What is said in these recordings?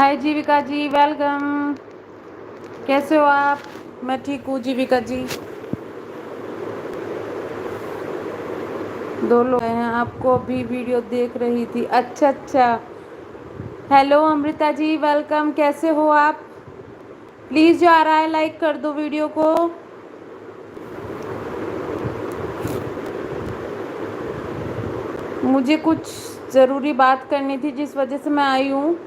हाय जीविका जी, welcome. कैसे हो आप? मैं ठीक हूँ जीविका जी। 2 लोग हैं, आपको अभी वीडियो देख रही थी। अच्छा अच्छा। Hello Amrita ji, welcome. कैसे हो आप? प्लीज़ जो आ रहा है लाइक कर दो वीडियो को। मुझे कुछ ज़रूरी बात करनी थी जिस वजह से मैं आई हूँ।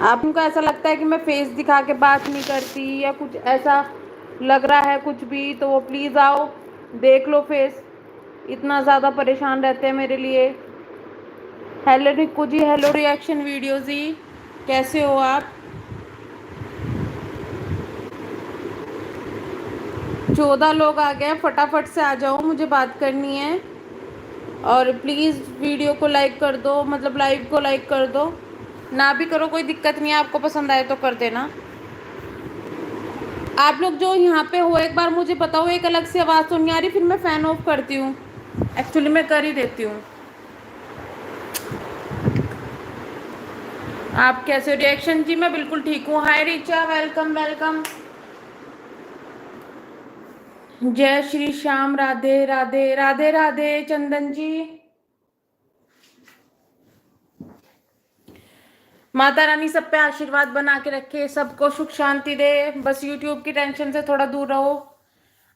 आपको ऐसा लगता है कि मैं फेस दिखा के बात नहीं करती या कुछ ऐसा लग रहा है कुछ भी, तो वो प्लीज़ आओ देख लो फेस। इतना ज़्यादा परेशान रहते हैं मेरे लिए। हेलो रिक्कू जी, हेलो रिएक्शन वीडियो जी, कैसे हो आप? 14 लोग आ गए, फटाफट से आ जाओ, मुझे बात करनी है। और प्लीज़ वीडियो को लाइक कर दो, मतलब लाइव को लाइक कर दो। ना भी करो कोई दिक्कत नहीं है, आपको पसंद आए तो कर देना। आप लोग जो यहाँ पे हो एक बार मुझे बताओ, एक अलग से आवाज़ तो नहीं आ रही? फिर मैं फ़ैन ऑफ करती हूँ। एक्चुअली मैं कर ही देती हूँ। आप कैसे हो? रिएक्शन जी मैं बिल्कुल ठीक हूँ। हाय रिचा, वेलकम वेलकम। जय श्री श्याम, राधे राधे राधे राधे चंदन जी। माता रानी सब पे आशीर्वाद बना के रखे, सबको सुख शांति दे। बस यूट्यूब की टेंशन से थोड़ा दूर रहो।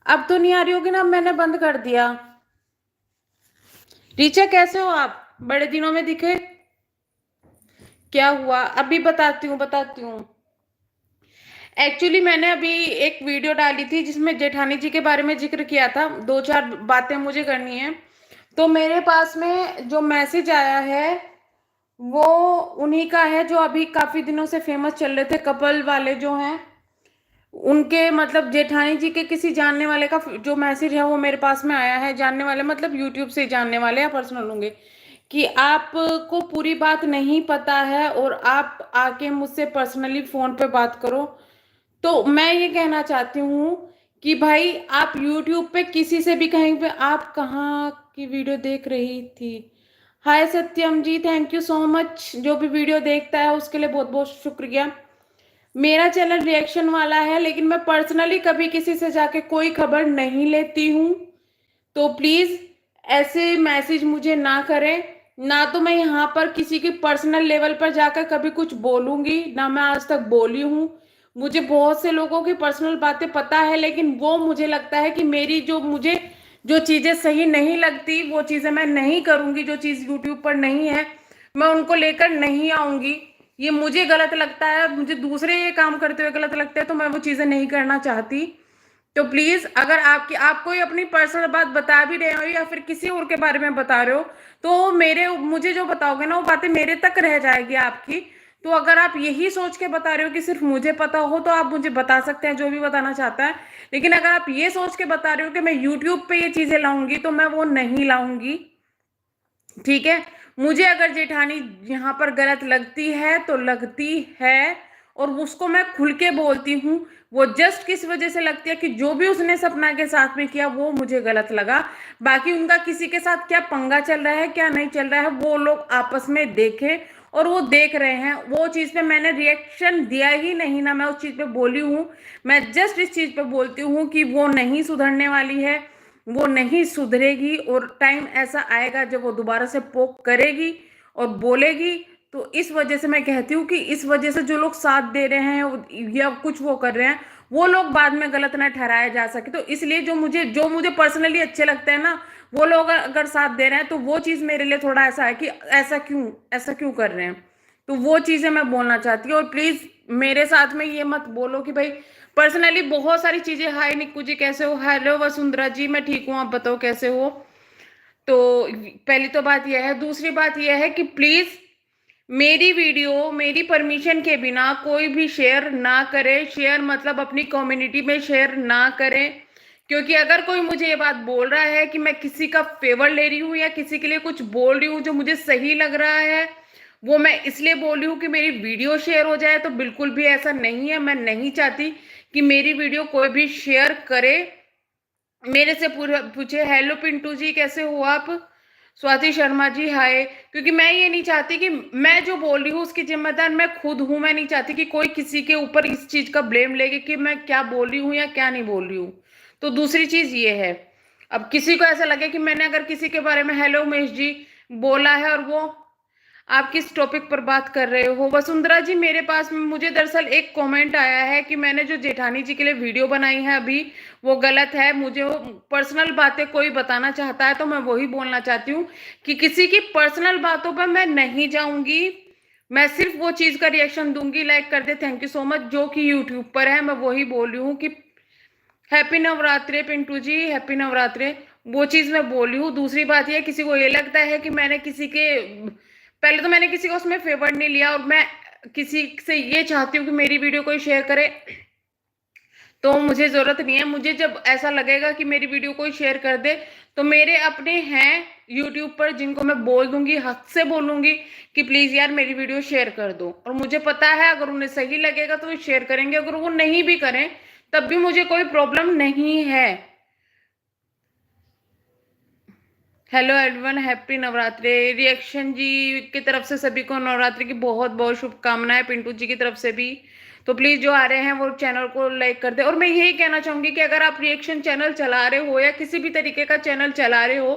अब तो नहीं आ रही होगी ना? अब मैंने बंद कर दिया। रीचा कैसे हो आप? बड़े दिनों में दिखे। क्या हुआ? अभी बताती हूँ। एक्चुअली मैंने अभी एक वीडियो डाली थी जिसमें जेठानी जी के बारे में जिक्र किया था। 2-4 बातें मुझे करनी है। तो मेरे पास में जो मैसेज आया है वो उन्हीं का है जो अभी काफी दिनों से फेमस चल रहे थे, कपल वाले जो हैं उनके, मतलब जेठानी जी के किसी जानने वाले का जो मैसेज है वो मेरे पास में आया है। जानने वाले मतलब यूट्यूब से जानने वाले या पर्सनल होंगे, कि आपको पूरी बात नहीं पता है और आप आके मुझसे पर्सनली फोन पे बात करो। तो मैं ये कहना चाहती हूँ कि भाई आप यूट्यूब पे किसी से भी कहीं पे, आप कहाँ की वीडियो देख रही थी? हाय सत्यम जी, थैंक यू सो मच। जो भी वीडियो देखता है उसके लिए बहुत बहुत शुक्रिया। मेरा चैनल रिएक्शन वाला है, लेकिन मैं पर्सनली कभी किसी से जाके कोई खबर नहीं लेती हूँ। तो प्लीज ऐसे मैसेज मुझे ना करें। ना तो मैं यहाँ पर किसी की पर्सनल लेवल पर जाकर कभी कुछ बोलूंगी, ना मैं आज तक बोली हूँ। मुझे बहुत से लोगों की पर्सनल बातें पता है, लेकिन वो मुझे लगता है कि मेरी जो चीजें सही नहीं लगती वो चीजें मैं नहीं करूंगी। जो चीज यूट्यूब पर नहीं है मैं उनको लेकर नहीं आऊंगी। ये मुझे गलत लगता है, मुझे दूसरे ये काम करते हुए गलत लगता है, तो मैं वो चीजें नहीं करना चाहती। तो प्लीज अगर आप कोई अपनी पर्सनल बात बता भी रहे हो या फिर किसी और के बारे में बता रहे हो, तो मेरे मुझे जो बताओगे ना वो बातें मेरे तक रह जाएगी आपकी। तो अगर आप यही सोच के बता रहे हो कि सिर्फ मुझे पता हो, तो आप मुझे बता सकते हैं जो भी बताना चाहता है। लेकिन अगर आप ये सोच के बता रहे हो कि मैं यूट्यूब पे ये चीजें लाऊंगी, तो मैं वो नहीं लाऊंगी। ठीक है? मुझे अगर जेठानी यहाँ पर गलत लगती है तो लगती है, और उसको मैं खुल के बोलती हूँ। वो जस्ट किस वजह से लगती है कि जो भी उसने सपना के साथ में किया वो मुझे गलत लगा। बाकी उनका किसी के साथ क्या पंगा चल रहा है क्या नहीं चल रहा है वो लोग आपस में देखें, और वो देख रहे हैं। वो चीज पे मैंने रिएक्शन दिया ही नहीं ना, मैं उस चीज पे बोली हूँ। मैं जस्ट इस चीज पे बोलती हूँ कि वो नहीं सुधरने वाली है, वो नहीं सुधरेगी, और टाइम ऐसा आएगा जब वो दोबारा से पोक करेगी और बोलेगी। तो इस वजह से मैं कहती हूँ कि इस वजह से जो लोग साथ दे रहे हैं या कुछ वो कर रहे हैं, वो लोग बाद में गलत ना ठहराए जा सके। तो इसलिए जो मुझे पर्सनली अच्छे लगते हैं ना, वो लोग अगर साथ दे रहे हैं तो वो चीज मेरे लिए थोड़ा ऐसा है कि ऐसा क्यों कर रहे हैं। तो वो चीजें मैं बोलना चाहती हूँ। और प्लीज मेरे साथ में ये मत बोलो कि भाई पर्सनली बहुत सारी चीजें। हाय निक्कू जी कैसे हो? हेलो वसुंधरा जी, मैं ठीक हूँ, आप बताओ कैसे हो? तो पहली तो बात यह है। दूसरी बात यह है कि प्लीज मेरी वीडियो मेरी परमिशन के बिना कोई भी शेयर ना करे। शेयर मतलब अपनी कम्युनिटी में शेयर ना करें। क्योंकि अगर कोई मुझे ये बात बोल रहा है कि मैं किसी का फेवर ले रही हूँ या किसी के लिए कुछ बोल रही हूँ जो मुझे सही लग रहा है, वो मैं इसलिए बोल रही हूँ कि मेरी वीडियो शेयर हो जाए, तो बिल्कुल भी ऐसा नहीं है। मैं नहीं चाहती कि मेरी वीडियो कोई भी शेयर करे। मेरे से पूछे हेलो पिंटू जी कैसे हो आप? स्वाति शर्मा जी हाय। क्योंकि मैं ये नहीं चाहती कि मैं जो बोल रही हूँ उसकी जिम्मेदार मैं खुद हूं। मैं नहीं चाहती कि कोई किसी के ऊपर इस चीज का ब्लेम लेके कि मैं क्या बोल रही हूँ या क्या नहीं बोल रही हूँ। तो दूसरी चीज ये है, अब किसी को ऐसा लगे कि मैंने अगर किसी के बारे में हेलो उमेश जी बोला है और वो आप किस टॉपिक पर बात कर रहे हो। वसुंधरा जी मेरे पास मुझे दरअसल एक कमेंट आया है कि मैंने जो जेठानी जी के लिए वीडियो बनाई है अभी वो गलत है। मुझे वो पर्सनल बातें कोई बताना चाहता है तो मैं वही बोलना चाहती हूँ कि किसी की पर्सनल बातों पर मैं नहीं जाऊंगी। मैं सिर्फ वो चीज का रिएक्शन दूंगी, लाइक कर दे थैंक यू सो मच, जो कि यूट्यूब पर है। मैं वही बोल रही हूँ कि हैप्पी नवरात्रे पिंटू जी, हैप्पी नवरात्रे। वो चीज मैं बोल रही हूँ। दूसरी बात ये, किसी को ये लगता है कि मैंने किसी के, पहले तो मैंने किसी को उसमें फेवर नहीं लिया और मैं किसी से ये चाहती हूँ कि मेरी वीडियो कोई शेयर करे तो मुझे जरूरत नहीं है। मुझे जब ऐसा लगेगा कि मेरी वीडियो कोई शेयर कर दे तो मेरे अपने हैं यूट्यूब पर जिनको मैं बोल दूंगी, हक से बोलूंगी कि प्लीज यार मेरी वीडियो शेयर कर दो। और मुझे पता है अगर उन्हें सही लगेगा तो वो शेयर करेंगे, अगर वो नहीं भी करें तब भी मुझे कोई प्रॉब्लम नहीं है। Hello everyone, happy Navratri. Reaction ji की तरफ से सभी को नवरात्रि की बहुत बहुत शुभकामनाएं, पिंटू जी की तरफ से भी। तो प्लीज जो आ रहे हैं वो चैनल को लाइक कर दे। और मैं यही कहना चाहूंगी कि अगर आप रिएक्शन चैनल चला रहे हो या किसी भी तरीके का चैनल चला रहे हो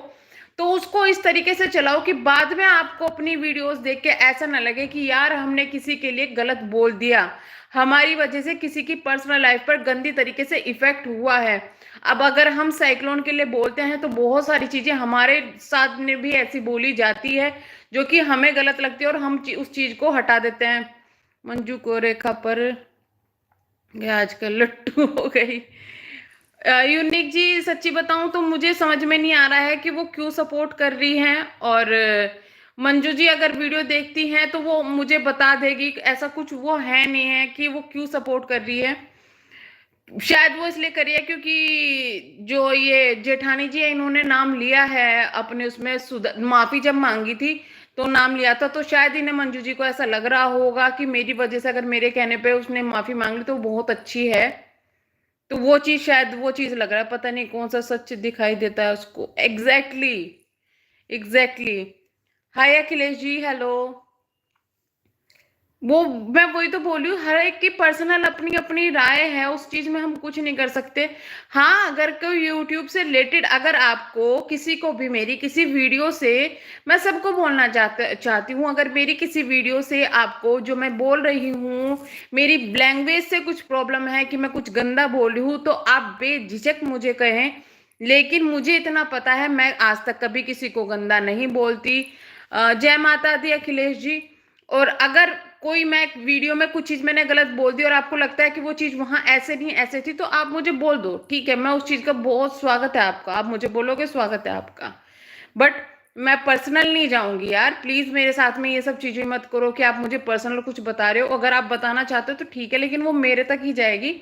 तो उसको इस तरीके से चलाओ कि बाद में आपको अपनी वीडियोस देख के ऐसा ना लगे कि यार हमने किसी के लिए गलत बोल दिया, हमारी वजह से किसी की पर्सनल लाइफ पर गंदी तरीके से इफेक्ट हुआ है। अब अगर हम साइक्लोन के लिए बोलते हैं तो बहुत सारी चीजें हमारे साथ में भी ऐसी बोली जाती है जो कि हमें गलत लगती है और हम उस चीज को हटा देते हैं। मंजू को रेखा पर आजकल लट्टू हो गई। यूनिक जी सच्ची बताऊं तो मुझे समझ में नहीं आ रहा है कि वो क्यों सपोर्ट कर रही हैं। और मंजू जी अगर वीडियो देखती हैं तो वो मुझे बता देगी, ऐसा कुछ वो है नहीं है कि वो क्यों सपोर्ट कर रही है। शायद वो इसलिए करी है क्योंकि जो ये जेठानी जी है इन्होंने नाम लिया है अपने उसमें, माफी जब मांगी थी तो नाम लिया था, तो शायद इन्हें मंजू जी को ऐसा लग रहा होगा कि मेरी वजह से अगर मेरे कहने पे उसने माफी मांग ली तो बहुत अच्छी है। तो वो चीज, शायद वो चीज लग रहा है, पता नहीं कौन सा सच दिखाई देता है उसको। Exactly exactly. Hi Akhilesh ji hello. वो मैं वही तो बोल रही हूँ, हर एक की पर्सनल अपनी अपनी राय है, उस चीज में हम कुछ नहीं कर सकते। हाँ अगर कोई यूट्यूब से रिलेटेड, अगर आपको किसी को भी मेरी किसी वीडियो से, मैं सबको बोलना चाहती हूँ, अगर मेरी किसी वीडियो से आपको जो मैं बोल रही हूँ मेरी लैंग्वेज से कुछ प्रॉब्लम है कि मैं कुछ गंदा बोल रही हूँ तो आप बेझिझक मुझे कहें। लेकिन मुझे इतना पता है मैं आज तक कभी किसी को गंदा नहीं बोलती। जय माता दी अखिलेश जी। और अगर कोई, मैं वीडियो में कुछ चीज मैंने गलत बोल दी और आपको लगता है कि वो चीज वहां ऐसे नहीं ऐसे थी तो आप मुझे बोल दो, ठीक है, मैं उस चीज का बहुत स्वागत है आपका, आप मुझे बोलोगे स्वागत है आपका। बट मैं पर्सनल नहीं जाऊंगी यार, प्लीज मेरे साथ में ये सब चीजें मत करो कि आप मुझे पर्सनल कुछ बता रहे हो। अगर आप बताना चाहते हो तो ठीक है, लेकिन वो मेरे तक ही जाएगी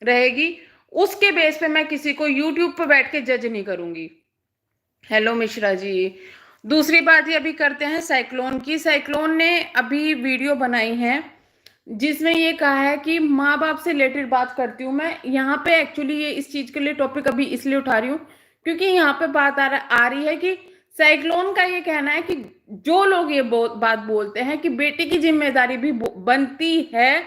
रहेगी। उसके बेस पे मैं किसी को यूट्यूब पर बैठ के जज नहीं करूंगी। हेलो मिश्रा जी। दूसरी बात ये अभी करते हैं साइक्लोन की। साइक्लोन ने अभी वीडियो बनाई है जिसमें ये कहा है कि माँ बाप से रिलेटेड बात करती हूँ मैं यहाँ पे। एक्चुअली ये इस चीज के लिए टॉपिक अभी इसलिए उठा रही हूँ क्योंकि यहाँ पे बात आ रही है कि साइक्लोन का ये कहना है कि जो लोग ये बात बोलते हैं कि बेटी की जिम्मेदारी भी बनती है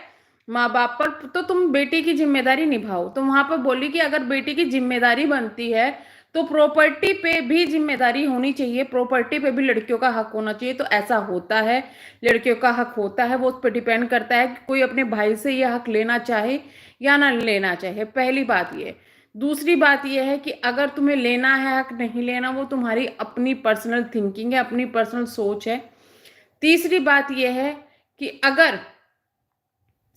माँ बाप पर, तो तुम बेटी की जिम्मेदारी निभाओ। तो वहां पर बोली कि अगर बेटी की जिम्मेदारी बनती है तो प्रॉपर्टी पे भी जिम्मेदारी होनी चाहिए, प्रॉपर्टी पे भी लड़कियों का हक होना चाहिए। तो ऐसा होता है, लड़कियों का हक होता है, वो उस पर डिपेंड करता है कि कोई अपने भाई से यह हक लेना चाहे या ना लेना चाहे। पहली बात ये। दूसरी बात यह है कि अगर तुम्हें लेना है हक, नहीं लेना, वो तुम्हारी अपनी पर्सनल थिंकिंग है, अपनी पर्सनल सोच है। तीसरी बात यह है कि अगर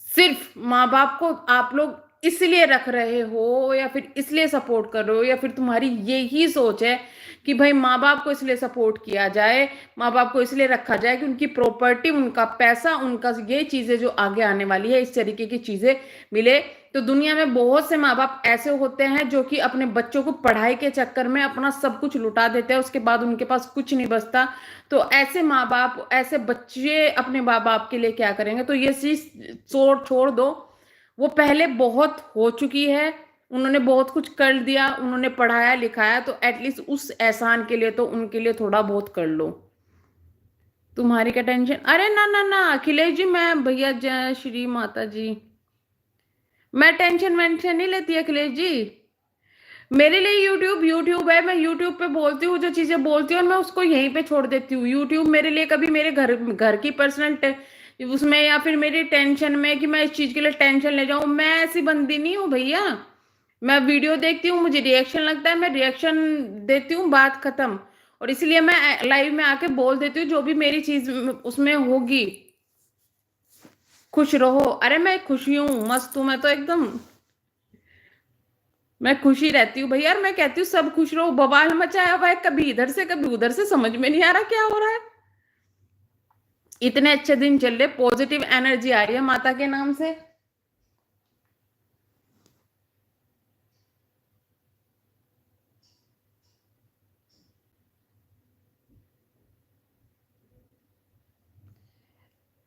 सिर्फ माँ बाप को आप लोग इसलिए रख रहे हो या फिर इसलिए सपोर्ट कर रहे हो या फिर तुम्हारी यही सोच है कि भाई माँ बाप को इसलिए सपोर्ट किया जाए, माँ बाप को इसलिए रखा जाए कि उनकी प्रॉपर्टी, उनका पैसा, उनका ये चीजें जो आगे आने वाली है इस तरीके की चीजें मिले, तो दुनिया में बहुत से माँ बाप ऐसे होते हैं जो कि अपने बच्चों को पढ़ाई के चक्कर में अपना सब कुछ लुटा देते हैं, उसके बाद उनके पास कुछ नहीं बचता। तो ऐसे माँ बाप, ऐसे बच्चे अपने माँ बाप के लिए क्या करेंगे? तो ये चीज छोड़ छोड़ दो, वो पहले बहुत हो चुकी है, उन्होंने बहुत कुछ कर दिया, उन्होंने पढ़ाया लिखाया, तो एटलीस्ट उस एहसान के लिए तो उनके लिए थोड़ा बहुत कर लो। तुम्हारी क्या टेंशन? अरे ना ना ना अखिलेश जी, मैं भैया जय श्री माता जी, मैं टेंशन वेंशन नहीं लेती अखिलेश जी। मेरे लिए यूट्यूब यूट्यूब है, मैं यूट्यूब पे बोलती हूँ जो चीजें बोलती हूँ, और मैं उसको यहीं पे छोड़ देती हूँ। यूट्यूब मेरे लिए कभी मेरे घर घर की पर्सनल उसमें या फिर मेरी टेंशन में कि मैं इस चीज के लिए टेंशन ले जाऊं, मैं ऐसी बंदी नहीं हूँ भैया। मैं वीडियो देखती हूँ, मुझे रिएक्शन लगता है, मैं रिएक्शन देती हूँ, बात खत्म। और इसलिए मैं लाइव में आके बोल देती हूँ जो भी मेरी चीज उसमें होगी। खुश रहो। अरे मैं खुशी हूँ, मस्त हूँ मैं तो एकदम। मैं खुशी रहती हूँ भैया, और मैं कहती हूँ सब खुश रहो। बवाल मचाया हुआ है कभी इधर से कभी उधर से, समझ में नहीं आ रहा क्या हो रहा है। इतने अच्छे दिन चल रहे, पॉजिटिव एनर्जी आ रही है माता के नाम से।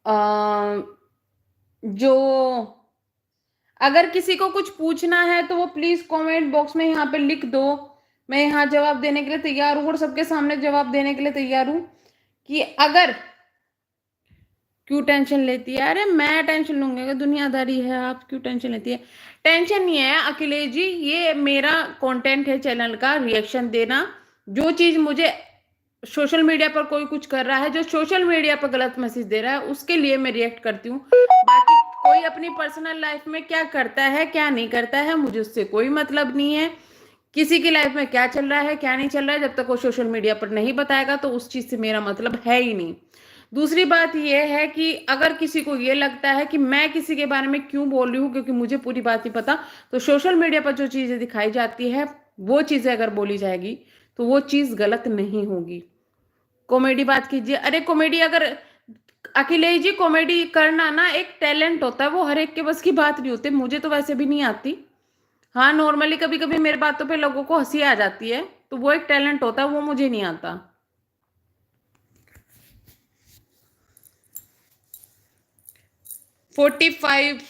अ, जो अगर किसी को कुछ पूछना है तो वो प्लीज कमेंट बॉक्स में यहाँ पे लिख दो। मैं यहाँ जवाब देने के लिए तैयार हूँ, और सबके सामने जवाब देने के लिए तैयार हूँ। कि अगर क्यों टेंशन लेती है? अरे मैं टेंशन लूंगी? अगर दुनियादारी है, आप क्यों टेंशन लेती है? टेंशन नहीं है अखिलेश जी, ये मेरा कंटेंट है चैनल का, रिएक्शन देना। जो चीज मुझे सोशल मीडिया पर कोई कुछ कर रहा है, जो सोशल मीडिया पर गलत मैसेज दे रहा है, उसके लिए मैं रिएक्ट करती हूँ। बाकी कोई अपनी पर्सनल लाइफ में क्या करता है क्या नहीं करता है, मुझे उससे कोई मतलब नहीं है। किसी की लाइफ में क्या चल रहा है क्या नहीं चल रहा है, जब तक वो सोशल मीडिया पर नहीं बताएगा तो उस चीज से मेरा मतलब है ही नहीं। दूसरी बात यह है कि अगर किसी को ये लगता है कि मैं किसी के बारे में क्यों बोल रही हूँ क्योंकि मुझे पूरी बात नहीं पता, तो सोशल मीडिया पर जो चीजें दिखाई जाती है वो चीजें अगर बोली जाएगी तो वो चीज गलत नहीं होगी। कॉमेडी बात कीजिए। अरे कॉमेडी अगर अखिलेश जी, कॉमेडी करना ना एक टैलेंट होता है, वो हर एक के बस की बात नहीं होती। मुझे तो वैसे भी नहीं आती। हाँ नॉर्मली कभी कभी मेरे बातों पे लोगों को हंसी आ जाती है, तो वो एक टैलेंट होता है, वो मुझे नहीं आता। 45।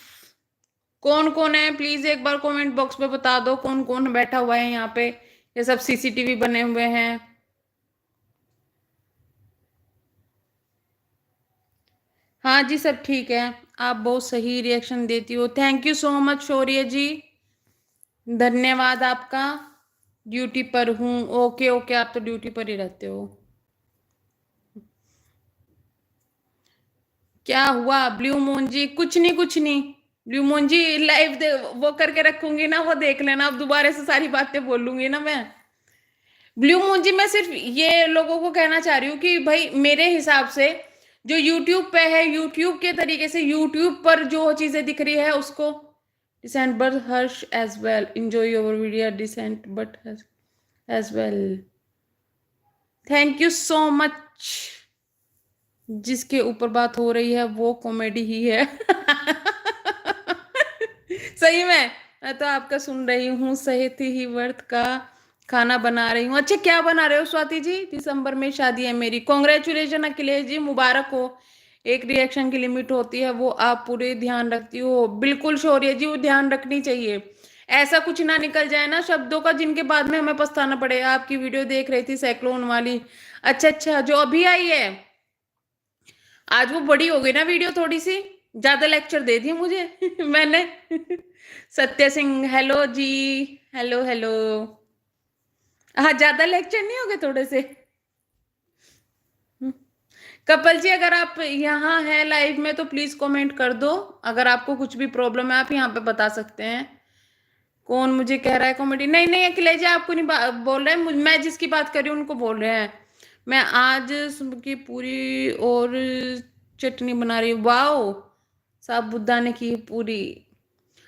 कौन कौन है प्लीज एक बार कमेंट बॉक्स में बता दो, कौन कौन बैठा हुआ है यहाँ पे। ये सब सीसीटीवी बने हुए हैं। हाँ जी सब ठीक है। आप बहुत सही रिएक्शन देती हो, थैंक यू सो मच शौर्य जी, धन्यवाद आपका। ड्यूटी पर हूँ? ओके ओके, आप तो ड्यूटी पर ही रहते हो। क्या हुआ ब्लू मून जी? कुछ नहीं कुछ नहीं। ब्लू मून जी लाइव वो करके रखूंगी ना, वो देख लेना। अब दोबारा से सारी बातें बोलूंगी ना मैं। ब्लू मून जी, मैं सिर्फ ये लोगों को कहना चाह रही हूँ कि भाई मेरे हिसाब से जो यूट्यूब पे है, यूट्यूब के तरीके से यूट्यूब पर जो चीजें दिख रही है उसको decent but harsh as well, enjoy your video decent but as well. Thank you so much. जिसके ऊपर बात हो रही है वो कॉमेडी ही है। सही में मैं तो आपका सुन रही हूँ। सेहत ही वर्थ का खाना बना रही हूँ। अच्छा क्या बना रहे हो स्वाति जी? दिसंबर में शादी है मेरी। कॉन्ग्रेचुलेशन अखिलेश जी, मुबारक हो। एक रिएक्शन की लिमिट होती है, वो आप पूरे ध्यान रखती हो। बिल्कुल शौर्य जी, वो ध्यान रखनी चाहिए। ऐसा कुछ ना निकल जाए ना शब्दों का जिनके बाद में हमें पछताना पड़े। आपकी वीडियो देख रही थी साइक्लोन वाली। अच्छा अच्छा, जो अभी आई है। आज वो बड़ी हो गई ना वीडियो थोड़ी सी, ज्यादा लेक्चर दे दिए मुझे मैंने। Satya Singh hello ji. Hello hello. हाँ ज्यादा लेक्चर नहीं हो गए थोड़े से? कपल जी अगर आप यहाँ हैं लाइव में तो प्लीज कमेंट कर दो। अगर आपको कुछ भी प्रॉब्लम है आप यहाँ पे बता सकते हैं। कौन मुझे कह रहा है कॉमेडी? नहीं नहीं अखिलेश जी, आपको नहीं बोल रहे हैं, मैं जिसकी बात कर रही हूँ उनको बोल रहे हैं। मैं आज सुबह की पूरी और चटनी बना रही हूँ। वाओ, साबूदाने की पूरी।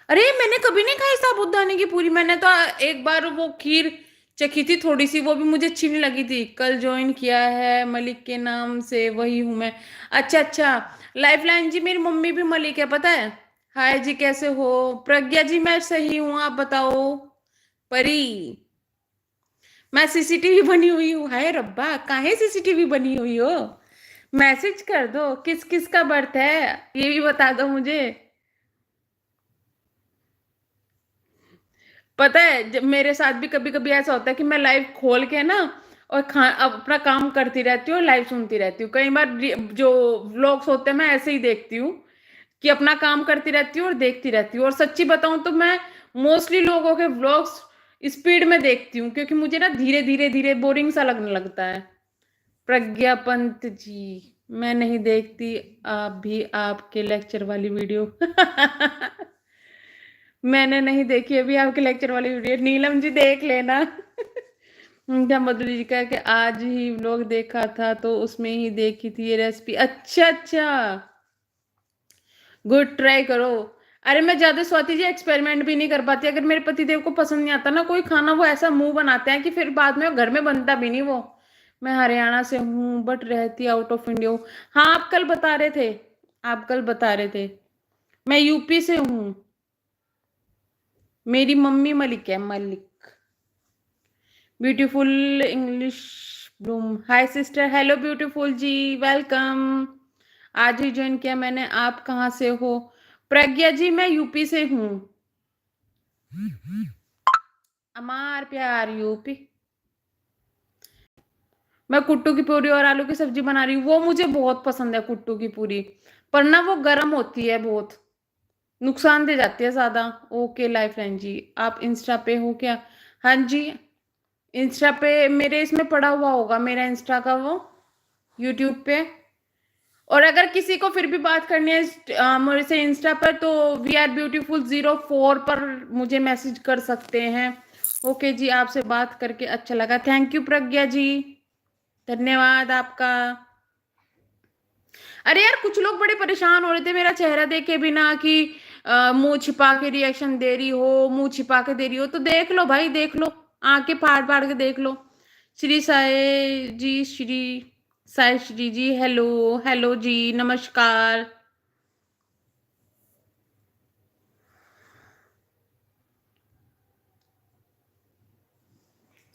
अरे मैंने कभी नहीं खाई साबूदाने की पूरी। मैंने तो एक बार वो खीर चखी थी थोड़ी सी, वो भी मुझे अच्छी नहीं लगी थी। कल ज्वाइन किया है मलिक के नाम से, वही हूं मैं। अच्छा अच्छा। लाइफ लाइन जी, मेरी मम्मी भी मलिक है पता है। हाय जी कैसे हो? प्रज्ञा जी मैं सही हूँ, आप बताओ। परी, मैं सीसीटीवी बनी हुई हूँ। हाय रब्बा, काहे सीसीटीवी बनी हुई हो? मैसेज कर दो किस किस का बर्थ है, ये भी बता दो मुझे। पता है, जब मेरे साथ भी कभी कभी ऐसा होता है कि मैं लाइव खोल के ना और अपना काम करती रहती हूँ और लाइव सुनती रहती हूँ। कई बार जो व्लॉग्स होते हैं मैं ऐसे ही देखती हूँ कि अपना काम करती रहती हूँ और देखती रहती हूँ। और सच्ची बताऊं तो मैं मोस्टली लोगों के व्लॉग्स स्पीड में देखती हूँ, क्योंकि मुझे ना धीरे धीरे धीरे बोरिंग सा लगने लगता है। प्रज्ञा पंत जी, मैं नहीं देखती आप भी आपके लेक्चर वाली वीडियो। मैंने नहीं देखी अभी आपके लेक्चर वाली वीडियो, नीलम जी देख लेना। क्या मधुरी जी का कि आज ही व्लॉग देखा था तो उसमें ही देखी थी ये रेसिपी। अच्छा अच्छा, गुड, ट्राई करो। अरे मैं ज्यादा स्वाति जी एक्सपेरिमेंट भी नहीं कर पाती। अगर मेरे पति देव को पसंद नहीं आता ना कोई खाना, वो ऐसा मुंह बनाते हैं कि फिर बाद में घर में बनता भी नहीं वो। मैं हरियाणा से हूँ बट रहती आउट ऑफ इंडिया हूँ। हाँ, आप कल बता रहे थे, आप कल बता रहे थे। मैं यूपी से हूँ। मेरी मम्मी मलिक है, Malik. Beautiful English bloom, hi sister, hello beautiful ji, welcome. आज ही ज्वाइन किया मैंने। आप कहाँ से हो? प्रज्ञा जी मैं यूपी से हूँ। अमार प्यार यूपी। मैं कुट्टू की पूरी और आलू की सब्जी बना रही हूँ। वो मुझे बहुत पसंद है कुट्टू की पूरी, पर ना वो गर्म होती है बहुत, नुकसान दे जाती है ज्यादा। ओके लाइफ लाइन जी, आप इंस्टा पे हो क्या? हाँ जी, इंस्टा पे मेरे इसमें पड़ा हुआ होगा मेरा इंस्टा का वो, यूट्यूब पे। और अगर किसी को फिर भी बात करनी है मेरे से इंस्टा पर, तो VR Beautiful 04 पर मुझे मैसेज कर सकते हैं। ओके जी, आपसे बात करके अच्छा लगा। थैंक यू प्रज्ञा जी, धन्यवाद आपका। अरे यार, कुछ लोग बड़े परेशान हो रहे थे मेरा चेहरा देखे बिना कि मुंह छिपा के रिएक्शन दे रही हो, मुंह छिपा के दे रही हो। तो देख लो भाई, देख लो, आंखें फाड़ फाड़ के देख लो। श्री साई जी, श्री साई श्री जी, हेलो हेलो जी, नमस्कार।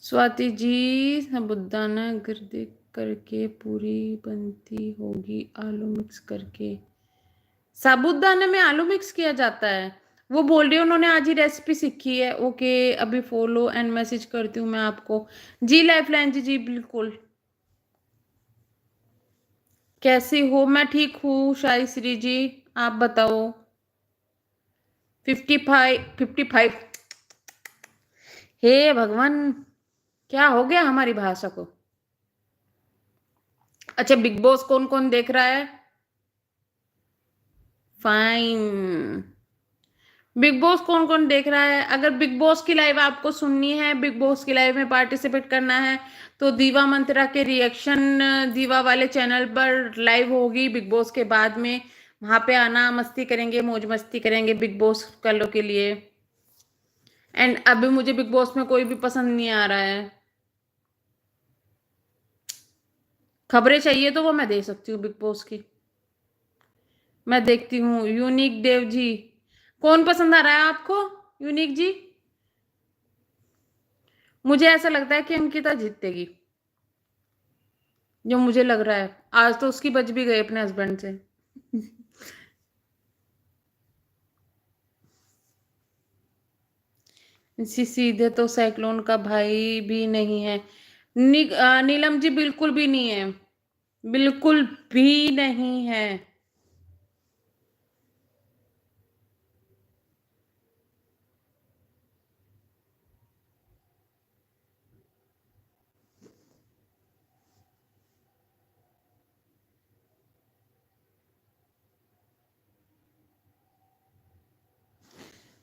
स्वाति जी, साबूदाना गिरदे करके पूरी बनती होगी, आलू मिक्स करके। साबूदाने में आलू मिक्स किया जाता है? वो बोल रही है उन्होंने आज ही रेसिपी सीखी है। ओके, अभी फॉलो एंड मैसेज करती हूँ मैं आपको। जी लाइफलाइन जी, जी बिल्कुल। कैसी हो? मैं ठीक हूँ शाही श्री जी, आप बताओ। 55 55। हे भगवान, क्या हो गया हमारी भाषा को? अच्छा, बिग बॉस कौन कौन देख रहा है? फाइन। बिग बॉस कौन कौन देख रहा है? अगर बिग बॉस की लाइव आपको सुननी है, बिग बॉस की लाइव में पार्टिसिपेट करना है, तो दीवा मंत्रा के रिएक्शन दीवा वाले चैनल पर लाइव होगी बिग बॉस के बाद में। वहां पे आना, मस्ती करेंगे, मौज मस्ती करेंगे बिग बॉस कलो के लिए। एंड अभी मुझे बिग बॉस में कोई भी पसंद नहीं आ रहा है। खबरें चाहिए तो वो मैं दे सकती हूँ बिग बॉस की, मैं देखती हूँ। यूनिक देव जी, कौन पसंद आ रहा है आपको? यूनिक जी, मुझे ऐसा लगता है कि अंकिता जीतेगी, जो मुझे लग रहा है। आज तो उसकी बच भी गई अपने हस्बैंड से। इसी सीधे तो साइक्लोन का भाई भी नहीं है। नीलम जी बिल्कुल भी नहीं है, बिल्कुल भी नहीं है।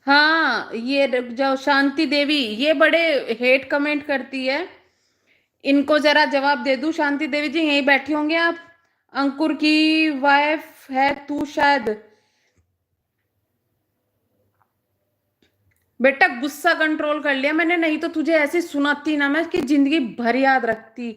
हाँ, ये रुक जाओ, शांति देवी ये बड़े हेट कमेंट करती है। इनको जरा जवाब दे दूं? शांति देवी जी यहीं बैठी होंगे आप? अंकुर की वाइफ है तू शायद। बेटा गुस्सा कंट्रोल कर लिया मैंने, नहीं तो तुझे ऐसी सुनाती ना मैं कि जिंदगी भर याद रखती।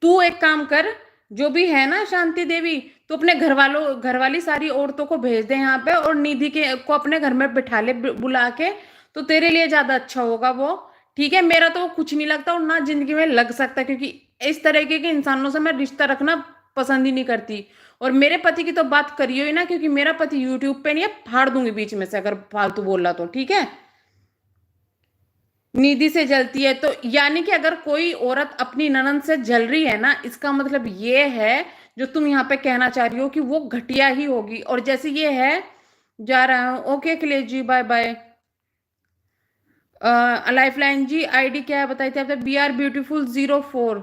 तू एक काम कर, जो भी है ना शांति देवी, तो अपने घर वाली सारी औरतों को भेज दे यहाँ पे, और निधि के को अपने घर में बिठा ले बुला के, तो तेरे लिए ज्यादा अच्छा होगा वो। ठीक है, मेरा तो वो कुछ नहीं लगता और ना जिंदगी में लग सकता, क्योंकि इस तरीके के इंसानों से मैं रिश्ता रखना पसंद ही नहीं करती। और मेरे पति की तो बात करियो ही ना, क्योंकि मेरा पति यूट्यूब पे नहीं है, फाड़ दूंगी बीच में से अगर फालतू बोला तो। ठीक है, निधि से जलती है, तो यानी कि अगर कोई औरत अपनी ननद से जल रही है ना, इसका मतलब ये है, जो तुम यहाँ पे कहना चाह रही हो, कि वो घटिया ही होगी। और जैसे ये है, जा रहा हूँ, okay Akhilesh ji, bye bye. Life line जी, आईडी क्या है बताई थी आपने? BR Beautiful 04।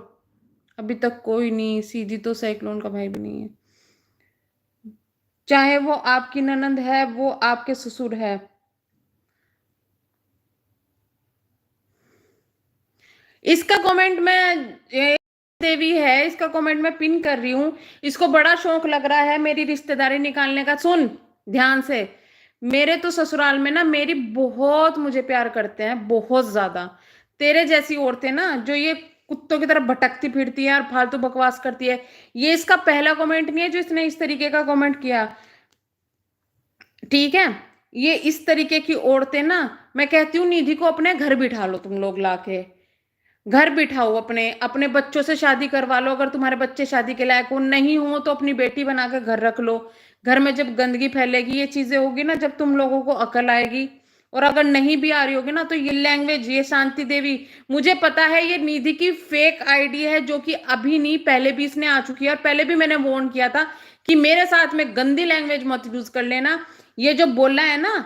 अभी तक कोई नहीं, सीधी तो साइक्लोन का भाई भी नहीं है। चाहे वो आपकी ननंद है, वो आपके ससुर है। इसका कमेंट मैं देवी है, इसका कमेंट मैं पिन कर रही हूं। इसको बड़ा शौक लग रहा है मेरी रिश्तेदारी निकालने का। सुन ध्यान से, मेरे तो ससुराल में ना मेरी बहुत मुझे प्यार करते हैं, बहुत ज्यादा। तेरे जैसी औरतें ना जो ये कुत्तों की तरह भटकती फिरती है और फालतू बकवास करती है, ये इसका पहला कमेंट नहीं है जो इसने इस तरीके का कमेंट किया। ठीक है, ये इस तरीके की औरतें ना, मैं कहती हूँ निधि को अपने घर बिठा लो तुम लोग लाके। घर बिठाओ, अपने अपने बच्चों से शादी करवा लो, अगर तुम्हारे बच्चे शादी के लायक हो, नहीं हो तो अपनी बेटी बना के घर रख लो। घर में जब गंदगी फैलेगी, ये चीजें होगी ना, जब तुम लोगों को अकल आएगी। और अगर नहीं भी आ रही होगी ना, तो ये लैंग्वेज, ये शांति देवी, मुझे पता है ये निधि की फेक आईडी है, जो कि अभी नहीं पहले भी इसने आ चुकी है। और पहले भी मैंने वार्न किया था कि मेरे साथ में गंदी लैंग्वेज मत यूज कर लेना। ये जो बोलना है ना,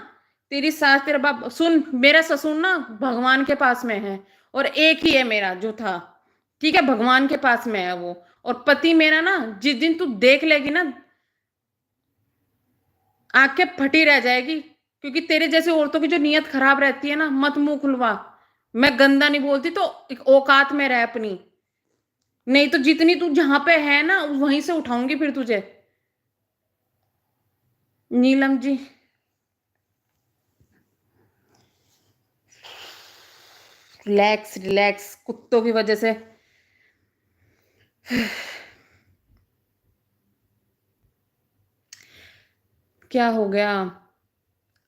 तेरी सास तेरा बाप, सुन, मेरा ससुर ना भगवान के पास में है, और एक ही है मेरा जो था। ठीक है, भगवान के पास में है वो। और पति मेरा ना, जिस दिन तू देख लेगी ना, आंखें फटी रह जाएगी। क्योंकि तेरे जैसे औरतों की जो नीयत खराब रहती है ना, मत मुंह खुलवा। मैं गंदा नहीं बोलती तो एक औकात में रह अपनी। नहीं तो जितनी तू जहां पे है ना, वहीं से उठाऊंगी फिर तुझे। नीलम जी, रिलैक्स रिलैक्स, कुत्तों की वजह से। क्या हो गया?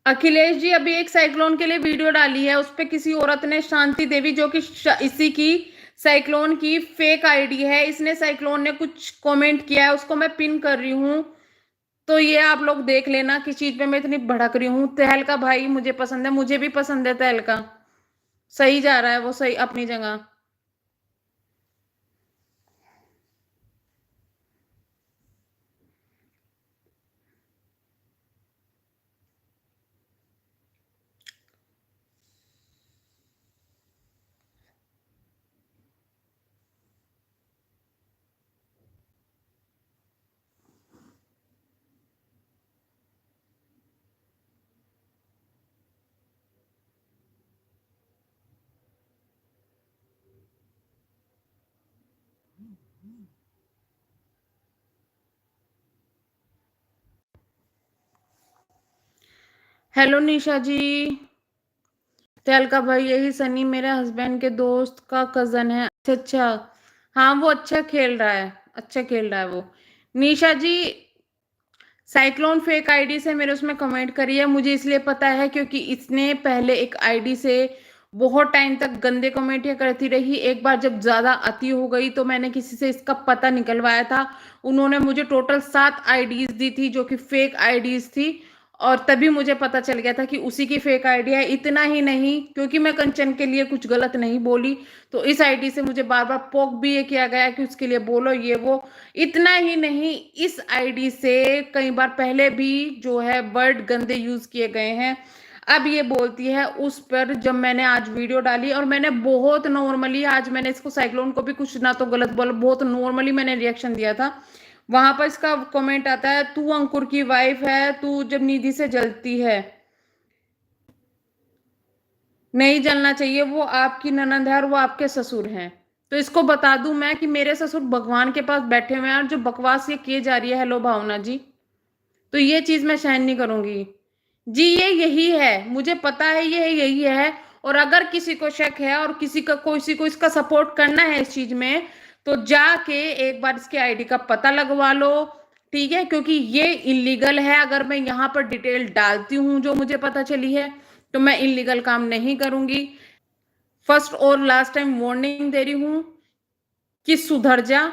अखिलेश जी, अभी एक साइक्लोन के लिए वीडियो डाली है, उस पे किसी औरत ने, शांति देवी, जो कि इसी की साइक्लोन की फेक आईडी है, इसने साइक्लोन ने कुछ कमेंट किया है, उसको मैं पिन कर रही हूँ। तो ये आप लोग देख लेना किस चीज पे मैं इतनी भड़क रही हूँ। तहलका भाई मुझे पसंद है, मुझे भी पसंद है तहलका। सही जा रहा है वो, सही अपनी जगह। हेलो निशा जी। तहलका भाई, यही सनी मेरे हस्बैंड के दोस्त का कजन है। अच्छा अच्छा, हाँ वो अच्छा खेल रहा है, अच्छा खेल रहा है वो। निशा जी, साइक्लोन फेक आईडी से मेरे उसमें कमेंट करी है, मुझे इसलिए पता है क्योंकि इसने पहले एक आईडी से बहुत टाइम तक गंदे कमेंट या करती रही। एक बार जब ज्यादा अति हो गई तो मैंने किसी से इसका पता निकलवाया था। उन्होंने मुझे टोटल 7 आईडीज दी थी जो कि फेक आईडीज थी। और तभी मुझे पता चल गया था कि उसी की फेक आईडी है। इतना ही नहीं, क्योंकि मैं कंचन के लिए कुछ गलत नहीं बोली, तो इस आईडी से मुझे बार बार पोक भी ये किया गया कि उसके लिए बोलो ये वो। इतना ही नहीं, इस आईडी से कई बार पहले भी जो है वर्ड गंदे यूज किए गए हैं। अब ये बोलती है उस पर, जब मैंने आज वीडियो डाली और मैंने बहुत नॉर्मली, आज मैंने इसको साइक्लोन को भी कुछ ना तो गलत बोला, बहुत नॉर्मली मैंने रिएक्शन दिया था। वहां पर इसका कमेंट आता है, तू अंकुर की वाइफ है, तू जब निधि से जलती है। नहीं जलना चाहिए, वो आपकी ननंद है और वो आपके ससुर हैं। तो इसको बता दूं मैं कि मेरे ससुर भगवान के पास बैठे हुए हैं, और जो बकवास ये किए जा रही है, हेलो भावना जी, तो ये चीज मैं सहन नहीं करूंगी। जी ये यही है, मुझे पता है ये यही है। और अगर किसी को शक है और किसी को इसका सपोर्ट करना है इस चीज में, तो जाके एक बार इसके आईडी का पता लगवा लो। ठीक है, क्योंकि ये इलीगल है। अगर मैं यहाँ पर डिटेल डालती हूँ जो मुझे पता चली है, तो मैं इलीगल काम नहीं करूंगी। फर्स्ट और लास्ट टाइम वार्निंग दे रही हूं कि सुधर जा,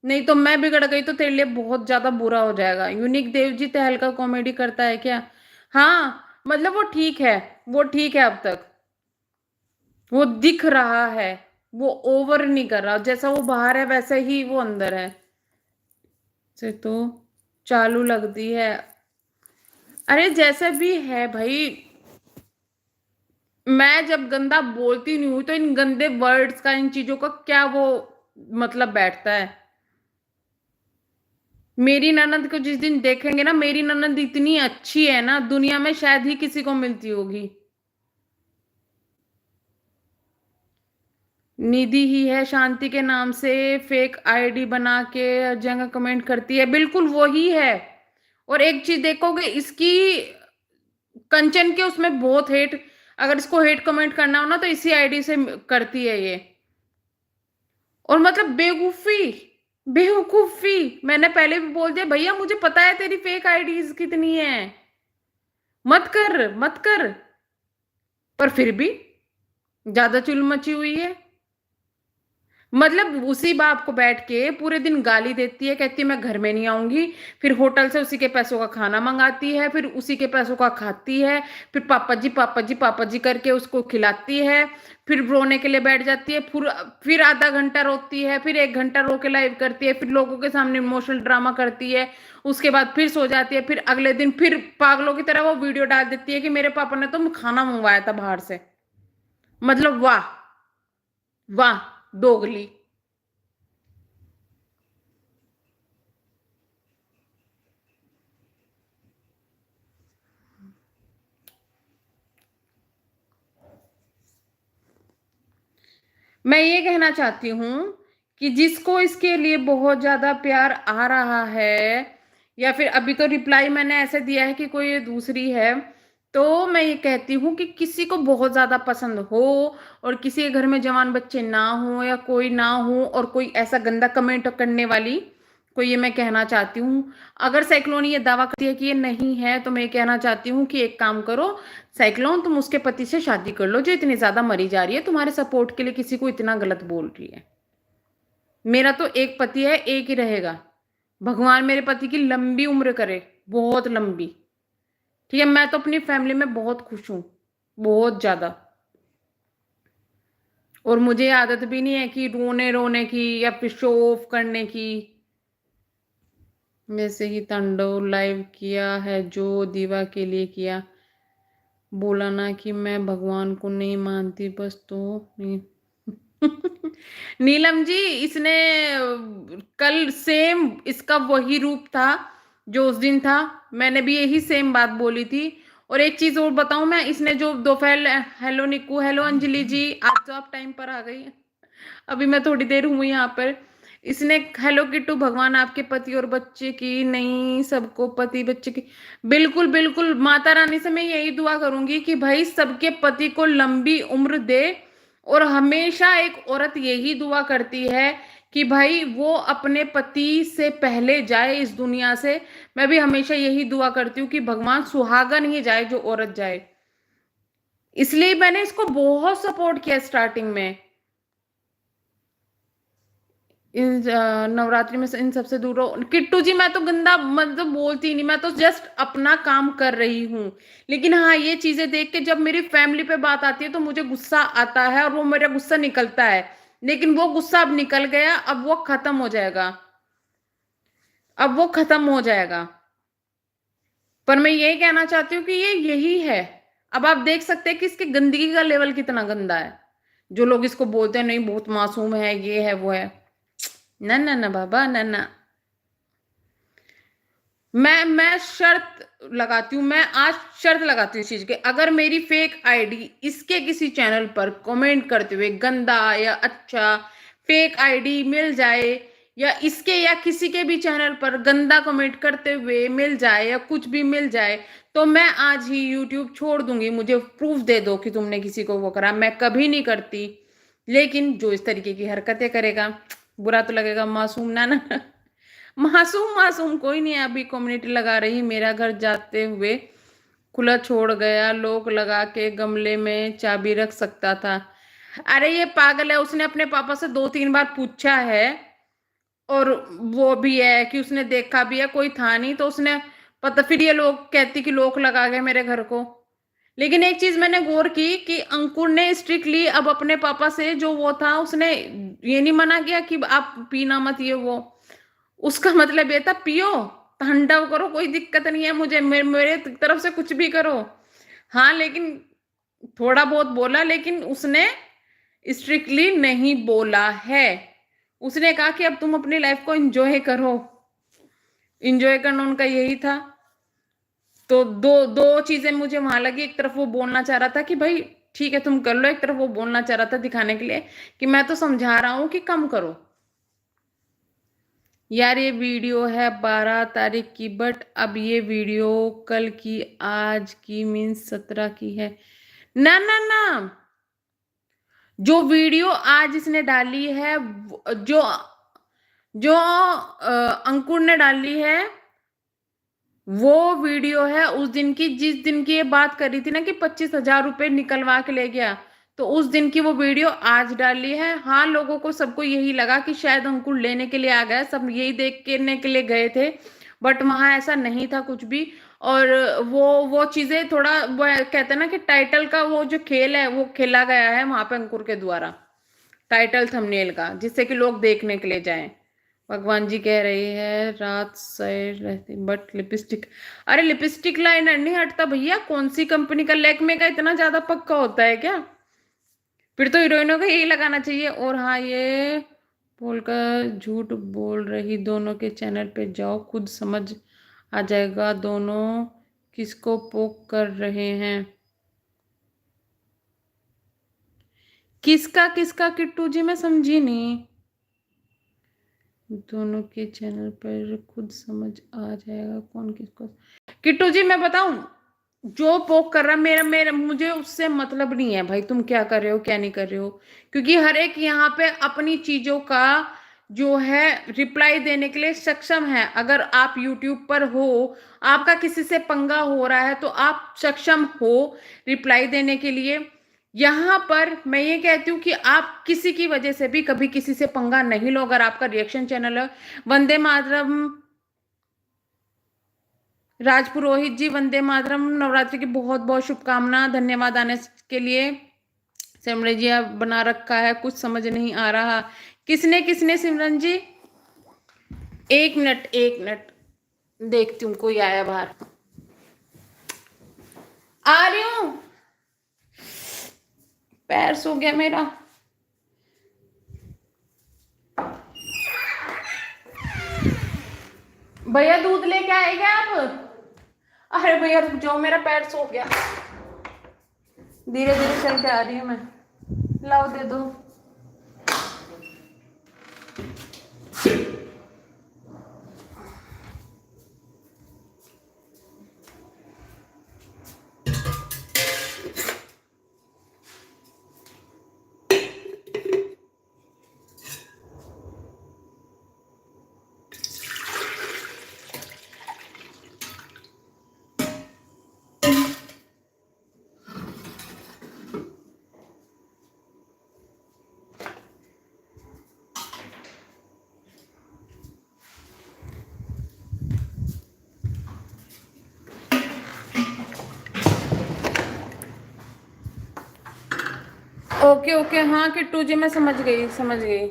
नहीं तो मैं बिगड़ गई तो तेरे लिए बहुत ज्यादा बुरा हो जाएगा। यूनिक देव जी, तहलका कॉमेडी करता है क्या? हाँ मतलब वो ठीक है, वो ठीक है अब तक। वो दिख रहा है, वो ओवर नहीं कर रहा, जैसा वो बाहर है वैसे ही वो अंदर है। से तो चालू लगती है। अरे जैसे भी है भाई, मैं जब गंदा बोलती नहीं हूं तो इन गंदे वर्ड्स का, इन चीजों का क्या वो मतलब बैठता है। मेरी ननद को जिस दिन देखेंगे ना, मेरी ननद इतनी अच्छी है ना, दुनिया में शायद ही किसी को मिलती होगी। निधि ही है शांति के नाम से, फेक आईडी बना के हर जगह कमेंट करती है, बिल्कुल वही है। और एक चीज देखोगे इसकी, कंचन के उसमें बहुत हेट, अगर इसको हेट कमेंट करना हो ना तो इसी आईडी से करती है ये। और मतलब बेवकूफी, बेवकूफी। मैंने पहले भी बोल दिया भैया मुझे पता है तेरी फेक आईडीज कितनी है, मत कर मत कर। पर फिर भी ज्यादा चुल मची हुई है। मतलब उसी बाप को बैठ के पूरे दिन गाली देती है, कहती है मैं घर में नहीं आऊंगी, फिर होटल से उसी के पैसों का खाना मंगाती है, फिर उसी के पैसों का खाती है, फिर पापा जी पापा जी पापा जी करके उसको खिलाती है, फिर रोने के लिए बैठ जाती है, फिर आधा घंटा रोती है, फिर 1 घंटा रो के लाइव करती है, फिर लोगों के सामने इमोशनल ड्रामा करती है, उसके बाद फिर सो जाती है, फिर अगले दिन फिर पागलों की तरह वो वीडियो डाल देती है कि मेरे पापा ने तो खाना मंगवाया था बाहर से। मतलब वाह, वाह, दोगली। मैं ये कहना चाहती हूँ कि जिसको इसके लिए बहुत ज्यादा प्यार आ रहा है, या फिर अभी तो रिप्लाई मैंने ऐसे दिया है कि कोई दूसरी है, तो मैं ये कहती हूँ कि किसी को बहुत ज्यादा पसंद हो और किसी के घर में जवान बच्चे ना हो या कोई ना हो और कोई ऐसा गंदा कमेंट करने वाली, कोई, ये मैं कहना चाहती हूँ। अगर साइक्लोन ये दावा करती है कि ये नहीं है, तो मैं ये कहना चाहती हूँ कि एक काम करो साइक्लोन, तुम उसके पति से शादी कर लो जो इतनी ज्यादा मरी जा रही है, तुम्हारे सपोर्ट के लिए किसी को इतना गलत बोल रही है। मेरा तो एक पति है, एक ही रहेगा। भगवान मेरे पति की लंबी उम्र करे, बहुत लंबी। ठीक है, मैं तो अपनी फैमिली में बहुत खुश हूं, बहुत ज्यादा। और मुझे आदत भी नहीं है कि रोने रोने की या फिर शो ऑफ करने की। वैसे ही तांडव लाइव किया है जो दीवा के लिए किया, बोला ना कि मैं भगवान को नहीं मानती बस, तो नहीं। नीलम जी, इसने कल सेम इसका वही रूप था जो उस दिन था। मैंने भी यही सेम बात बोली थी। और एक चीज और बताऊं मैं, इसने जो दोपहर, हेलो निक्कू, हेलो अंजलि जी, आज तो आप टाइम पर आ गई। अभी मैं थोड़ी देर हूं यहाँ पर। इसने हेलो किट्टू, भगवान आपके पति और बच्चे की, नहीं सबको पति बच्चे की। बिल्कुल बिल्कुल, माता रानी से मैं यही दुआ करूंगी कि भाई सबके पति को लंबी उम्र दे। और हमेशा एक औरत यही दुआ करती है कि भाई वो अपने पति से पहले जाए इस दुनिया से। मैं भी हमेशा यही दुआ करती हूँ कि भगवान सुहागन ही जाए जो औरत जाए। इसलिए मैंने इसको बहुत सपोर्ट किया स्टार्टिंग में। इन नवरात्रि में से इन सबसे दूर रहो किट्टू जी। मैं तो गंदा मतलब बोलती नहीं, मैं तो जस्ट अपना काम कर रही हूँ। लेकिन हाँ, ये चीजें देख के जब मेरी फैमिली पे बात आती है तो मुझे गुस्सा आता है और वो मेरा गुस्सा निकलता है। लेकिन वो गुस्सा अब निकल गया, अब वो खत्म हो जाएगा, अब वो खत्म हो जाएगा। पर मैं यही कहना चाहती हूँ कि ये यही है। अब आप देख सकते हैं कि इसकी गंदगी का लेवल कितना गंदा है। जो लोग इसको बोलते हैं नहीं बहुत मासूम है, ये है वो है, ना ना ना बाबा, ना ना। मैं शर्त लगाती हूँ, मैं आज शर्त लगाती हूँ इस चीज के, अगर मेरी फेक आईडी इसके किसी चैनल पर कमेंट करते हुए गंदा या अच्छा फेक आईडी मिल जाए, या इसके या किसी के भी चैनल पर गंदा कमेंट करते हुए मिल जाए या कुछ भी मिल जाए, तो मैं आज ही यूट्यूब छोड़ दूंगी। मुझे प्रूफ दे दो कि तुमने किसी को वो करा, मैं कभी नहीं करती। लेकिन जो इस तरीके की हरकतें करेगा, बुरा तो लगेगा, मासूम ना ना। मासूम मासूम कोई नहीं है। अभी कम्युनिटी लगा रही, मेरा घर जाते हुए खुला छोड़ गया, लोग लगा के गमले में चाबी रख सकता था। अरे ये पागल है, उसने अपने पापा से 2-3 बार पूछा है। और वो भी है कि उसने देखा भी है, कोई था नहीं तो उसने पता, फिर ये लोग कहती कि लोग लगा गए मेरे घर को। लेकिन एक चीज मैंने गौर की कि अंकुर ने स्ट्रिक्टली अब अपने पापा से जो वो था, उसने ये नहीं मना किया कि आप पीना मत ये वो। उसका मतलब ये था पियो, तांडव करो, कोई दिक्कत नहीं है मुझे, मेरे तरफ से कुछ भी करो। हाँ, लेकिन थोड़ा बहुत बोला, लेकिन उसने स्ट्रिक्टली नहीं बोला है। उसने कहा कि अब तुम अपनी लाइफ को एंजॉय करो। एंजॉय करना उनका यही था। तो दो दो चीजें मुझे वहां लगी। एक तरफ वो बोलना चाह रहा था कि भाई ठीक है तुम कर लो, एक तरफ वो बोलना चाह रहा था दिखाने के लिए कि मैं तो समझा रहा हूं कि कम करो। यार ये वीडियो है 12 तारीख की, बट अब ये वीडियो कल की, आज की मीन्स 17 की है। ना ना ना, जो वीडियो आज इसने डाली है, जो जो अंकुर ने डाली है, वो वीडियो है उस दिन की, जिस दिन की ये बात कर रही थी ना कि 25,000 रुपये निकलवा के ले गया। तो उस दिन की वो वीडियो आज डाली है। हाँ, लोगों को सबको यही लगा कि शायद अंकुर लेने के लिए आ गया, सब यही देखने के लिए गए थे, बट वहां ऐसा नहीं था कुछ भी। और वो चीजें थोड़ा वो कहते हैं ना कि टाइटल का वो जो खेल है वो खेला गया है वहां पे अंकुर के द्वारा, टाइटल थंबनेल का, जिससे कि लोग देखने के लिए जाएं। भगवान जी कह रही है रात सैर रहती बट लिपस्टिक। अरे लिपस्टिक लाइनर नहीं हटता भैया, कौन सी कंपनी का, लैक्मे का इतना ज्यादा पक्का होता है क्या? फिर तो हीरोइनों को यही लगाना चाहिए। और हाँ, ये बोलकर झूठ बोल रही, दोनों के चैनल पे जाओ खुद समझ आ जाएगा दोनों किसको पोक कर रहे हैं। किसका किसका किट्टू जी, मैं समझी नहीं। दोनों के चैनल पर खुद समझ आ जाएगा कौन किसको। किट्टू जी मैं बताऊं, जो पोक कर रहा, मेरा मेरा मुझे उससे मतलब नहीं है भाई, तुम क्या कर रहे हो क्या नहीं कर रहे हो, क्योंकि हर एक यहाँ पे अपनी चीजों का जो है रिप्लाई देने के लिए सक्षम है। अगर आप यूट्यूब पर हो, आपका किसी से पंगा हो रहा है, तो आप सक्षम हो रिप्लाई देने के लिए। यहाँ पर मैं ये कहती हूँ कि आप किसी की वजह से भी कभी किसी से पंगा नहीं लो। अगर आपका रिएक्शन चैनल है, वंदे मातरम राज पुरोहित जी, वंदे मातरम, नवरात्रि की बहुत बहुत शुभकामना, धन्यवाद आने के लिए। सिमरन जी अब बना रखा है, कुछ समझ नहीं आ रहा। किसने किसने सिमरन जी? एक मिनट एक मिनट, देखती हूँ कोई आया बाहर, आ रही हूँ। पैर सो गया मेरा। भैया दूध लेके आएगा आप? अरे भैया रुक जाओ, मेरा पैर सो गया। धीरे धीरे चल के आ रही हूँ मैं, लाओ दे दो। ओके ओके, हाँ किट्टू जी मैं समझ गई समझ गई।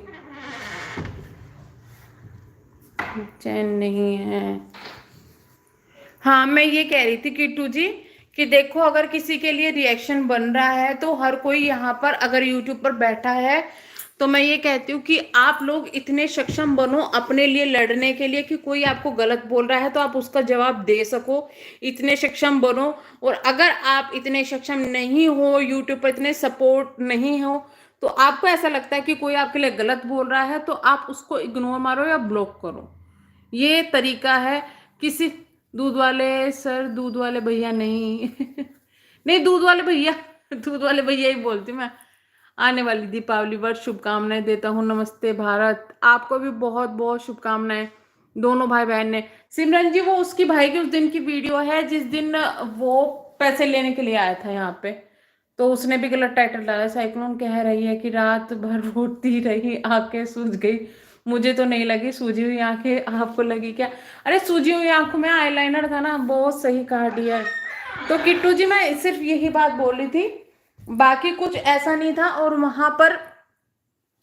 चैन नहीं है। हाँ मैं ये कह रही थी किट्टू जी कि देखो, अगर किसी के लिए रिएक्शन बन रहा है तो हर कोई यहाँ पर अगर यूट्यूब पर बैठा है, तो मैं ये कहती हूँ कि आप लोग इतने सक्षम बनो अपने लिए लड़ने के लिए कि कोई आपको गलत बोल रहा है तो आप उसका जवाब दे सको, इतने सक्षम बनो। और अगर आप इतने सक्षम नहीं हो, यूट्यूब पर इतने सपोर्ट नहीं हो, तो आपको ऐसा लगता है कि कोई आपके लिए गलत बोल रहा है, तो आप उसको इग्नोर मारो या ब्लॉक करो। ये तरीका है। किसी दूध वाले सर, दूध वाले भैया नहीं नहीं दूध वाले भैया, दूध वाले भैया ही बोलती हूँ मैं। आने वाली दीपावली पर शुभकामनाएं देता हूँ। नमस्ते भारत, आपको भी बहुत बहुत शुभकामनाएं, दोनों भाई बहन ने। सिमरन जी वो उसकी भाई की उस दिन की वीडियो है जिस दिन वो पैसे लेने के लिए आया था यहाँ पे, तो उसने भी गलत टाइटल डाला। साइक्लोन कह रही है कि रात भर रोती रही, आंखें सूज गई। मुझे तो नहीं लगी सूजी हुई आंखें, आपको लगी क्या? अरे सूजी हुई आंखों में आईलाइनर था ना, बहुत सही कहा डियर। तो किट्टू जी मैं सिर्फ यही बात बोल रही थी, बाकी कुछ ऐसा नहीं था। और वहां पर